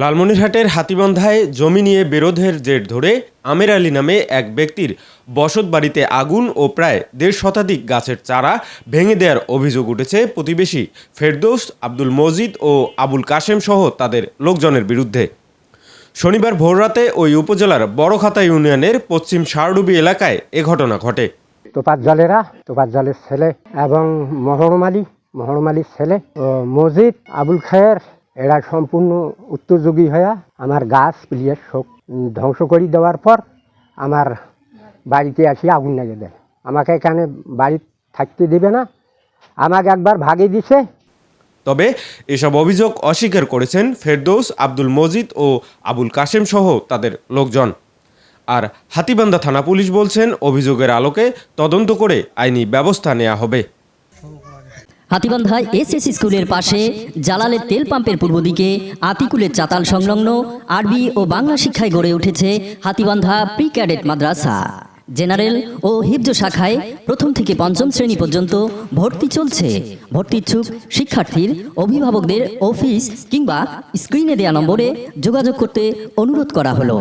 লালমনিরহাটের হাতীবান্ধায় জমি নিয়ে বিরোধের জের ধরে আমের আলী নামে এক ব্যক্তির বসতবাড়িতে আগুন ও প্রায় ১.৫ শতাধিক গাছের চারা ভেঙে দেওয়ার অভিযোগ উঠেছে প্রতিবেশী ফেরদৌস, আব্দুল মজিদ ও আবুল কাশেম সহ তাদের লোকজনের বিরুদ্ধে। শনিবার ভোররাতে ওই উপজেলার বড়খাতা ইউনিয়নের পশ্চিম সারডুবি এলাকায় এ ঘটনা ঘটে। তোফাজ্জলের ছেলে এবং মহরম আলীর ছেলে ও মজিদ, আবুল খায়ের এরা সম্পূর্ণ উত্তরযোগী হয়ে আমার গাছ প্লিয়ার সব ধ্বংস করে দেওয়ার পর আমার বাড়িতে আসি আগুন লাগিয়ে দেয়। আমাকে এখানে বাড়ি থাকতে দেবে না, আমাকে একবার ভাগিয়ে দিছে। তবে এসব অভিযোগ অস্বীকার করেছেন ফেরদৌস, আব্দুল মজিদ ও আবুল কাশেম সহ তাদের লোকজন। আর হাতীবান্ধা থানা পুলিশ বলছেন, অভিযোগের আলোকে তদন্ত করে আইনি ব্যবস্থা নেওয়া হবে। হাতীবান্ধা এসএস স্কুলের পাশে জালালের তেল পাম্পের পূর্ব দিকে আতিকুলের চাতাল সংলগ্ন আরবি ও বাংলা শিক্ষায় গড়ে উঠেছে হাতীবান্ধা প্রি ক্যাডেট মাদ্রাসা। জেনারেল ও হিফজ শাখায় প্রথম থেকে পঞ্চম শ্রেণী পর্যন্ত ভর্তি চলছে। ভর্তিচ্ছুক শিক্ষার্থীর অভিভাবকদের অফিস কিংবা স্ক্রিনে দেয়া নম্বরে যোগাযোগ করতে অনুরোধ করা হলো।